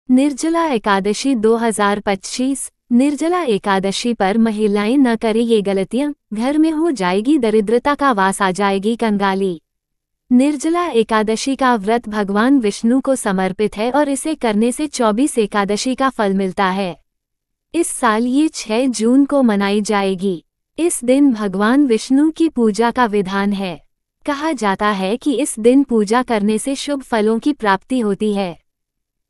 निर्जला एकादशी 2025। निर्जला एकादशी पर महिलाएं न करें ये गलतियां, घर में हो जाएगी दरिद्रता का वास, आ जाएगी कंगाली। निर्जला एकादशी का व्रत भगवान विष्णु को समर्पित है और इसे करने से 24 एकादशी का फल मिलता है। इस साल ये 6 जून को मनाई जाएगी। इस दिन भगवान विष्णु की पूजा का विधान है। कहा जाता है कि इस दिन पूजा करने से शुभ फलों की प्राप्ति होती है।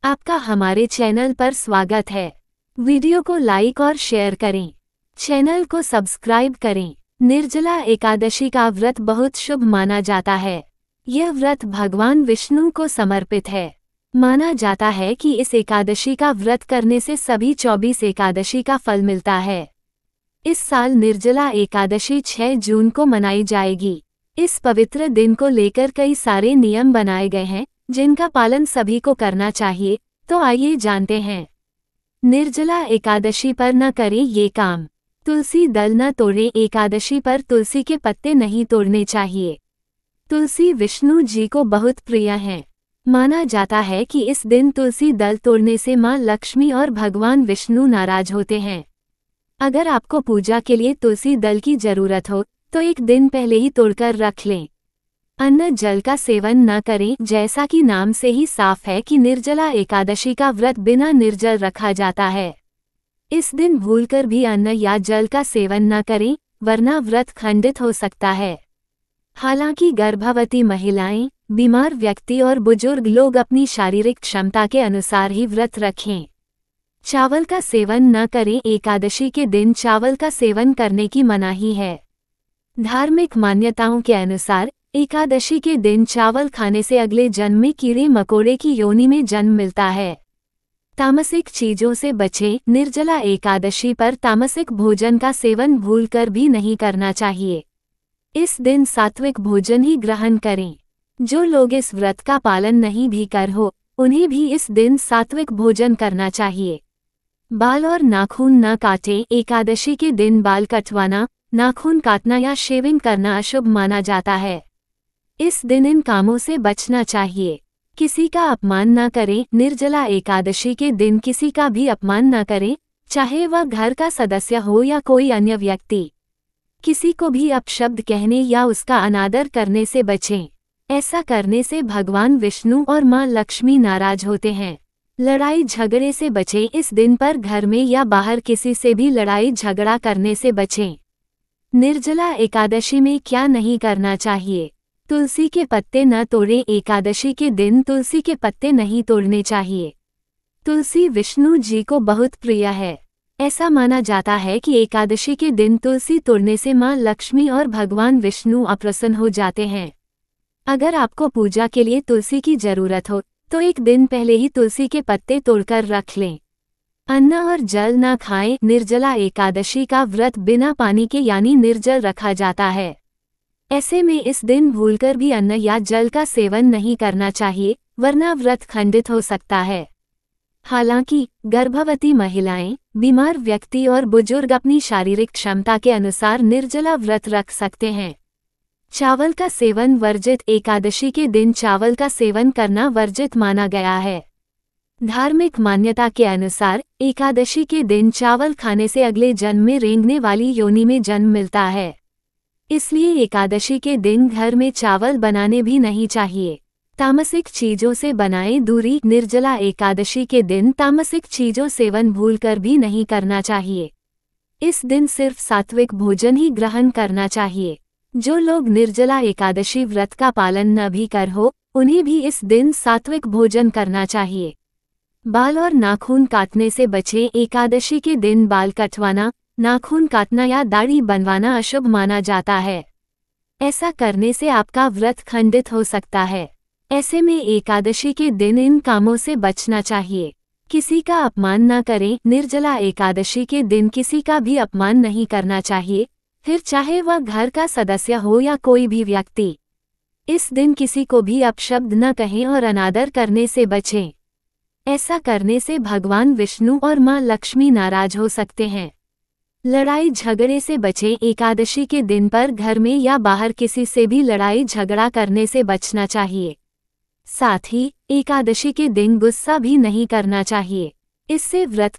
आपका हमारे चैनल पर स्वागत है। वीडियो को लाइक और शेयर करें, चैनल को सब्सक्राइब करें। निर्जला एकादशी का व्रत बहुत शुभ माना जाता है। यह व्रत भगवान विष्णु को समर्पित है। माना जाता है कि इस एकादशी का व्रत करने से सभी 24 एकादशी का फल मिलता है। इस साल निर्जला एकादशी 6 जून को मनाई जाएगी। इस पवित्र दिन को लेकर कई सारे नियम बनाए गए हैं, जिनका पालन सभी को करना चाहिए। तो आइए जानते हैं। निर्जला एकादशी पर न करें ये काम। तुलसी दल न तोड़ें। एकादशी पर तुलसी के पत्ते नहीं तोड़ने चाहिए। तुलसी विष्णु जी को बहुत प्रिय हैं। माना जाता है कि इस दिन तुलसी दल तोड़ने से मां लक्ष्मी और भगवान विष्णु नाराज होते हैं। अगर आपको पूजा के लिए तुलसी दल की जरूरत हो तो एक दिन पहले ही तोड़कर रख लें। अन्न जल का सेवन न करें। जैसा कि नाम से ही साफ है कि निर्जला एकादशी का व्रत बिना निर्जल रखा जाता है। इस दिन भूलकर भी अन्न या जल का सेवन न करें, वरना व्रत खंडित हो सकता है। हालांकि गर्भवती महिलाएं, बीमार व्यक्ति और बुजुर्ग लोग अपनी शारीरिक क्षमता के अनुसार ही व्रत रखें। चावल का सेवन न करें। एकादशी के दिन चावल का सेवन करने की मनाही है। धार्मिक मान्यताओं के अनुसार एकादशी के दिन चावल खाने से अगले जन्म में कीड़े मकोड़े की योनि में जन्म मिलता है। तामसिक चीजों से बचें। निर्जला एकादशी पर तामसिक भोजन का सेवन भूलकर भी नहीं करना चाहिए। इस दिन सात्विक भोजन ही ग्रहण करें। जो लोग इस व्रत का पालन नहीं भी कर हो, उन्हें भी इस दिन सात्विक भोजन करना चाहिए। बाल और नाखून न काटें। एकादशी के दिन बाल कटवाना, नाखून काटना या शेविंग करना अशुभ माना जाता है। इस दिन इन कामों से बचना चाहिए। किसी का अपमान न करें। निर्जला एकादशी के दिन किसी का भी अपमान न करें, चाहे वह घर का सदस्य हो या कोई अन्य व्यक्ति। किसी को भी अपशब्द कहने या उसका अनादर करने से बचें। ऐसा करने से भगवान विष्णु और मां लक्ष्मी नाराज होते हैं। लड़ाई झगड़े से बचें। इस दिन पर घर में या बाहर किसी से भी लड़ाई झगड़ा करने से बचें। निर्जला एकादशी में क्या नहीं करना चाहिए। तुलसी के पत्ते न तोड़ें। एकादशी के दिन तुलसी के पत्ते नहीं तोड़ने चाहिए। तुलसी विष्णु जी को बहुत प्रिय है। ऐसा माना जाता है कि एकादशी के दिन तुलसी तोड़ने से मां लक्ष्मी और भगवान विष्णु अप्रसन्न हो जाते हैं। अगर आपको पूजा के लिए तुलसी की जरूरत हो तो एक दिन पहले ही तुलसी के पत्ते तोड़कर रख लें। अन्न और जल न खाएं। निर्जला एकादशी का व्रत बिना पानी के यानी निर्जल रखा जाता है। ऐसे में इस दिन भूलकर भी अन्न या जल का सेवन नहीं करना चाहिए, वरना व्रत खंडित हो सकता है। हालांकि गर्भवती महिलाएं, बीमार व्यक्ति और बुजुर्ग अपनी शारीरिक क्षमता के अनुसार निर्जला व्रत रख सकते हैं। चावल का सेवन वर्जित। एकादशी के दिन चावल का सेवन करना वर्जित माना गया है। धार्मिक मान्यता के अनुसार एकादशी के दिन चावल खाने से अगले जन्म में रेंगने वाली योनि में जन्म मिलता है। इसलिए एकादशी के दिन घर में चावल बनाने भी नहीं चाहिए। तामसिक चीजों से बनाएं दूरी। निर्जला एकादशी के दिन तामसिक चीजों सेवन भूलकर भी नहीं करना चाहिए। इस दिन सिर्फ सात्विक भोजन ही ग्रहण करना चाहिए। जो लोग निर्जला एकादशी व्रत का पालन न भी कर हो, उन्हें भी इस दिन सात्विक भोजन करना चाहिए। बाल और नाखून काटने से बचें। एकादशी के दिन बाल कटवाना, नाखून काटना या दाढ़ी बनवाना अशुभ माना जाता है। ऐसा करने से आपका व्रत खंडित हो सकता है। ऐसे में एकादशी के दिन इन कामों से बचना चाहिए। किसी का अपमान न करें। निर्जला एकादशी के दिन किसी का भी अपमान नहीं करना चाहिए, फिर चाहे वह घर का सदस्य हो या कोई भी व्यक्ति। इस दिन किसी को भी अपशब्द न कहें और अनादर करने से बचें। ऐसा करने से भगवान विष्णु और मां लक्ष्मी नाराज हो सकते हैं। लड़ाई झगड़े से बचें। एकादशी के दिन पर घर में या बाहर किसी से भी लड़ाई झगड़ा करने से बचना चाहिए। साथ ही एकादशी के दिन गुस्सा भी नहीं करना चाहिए, इससे व्रत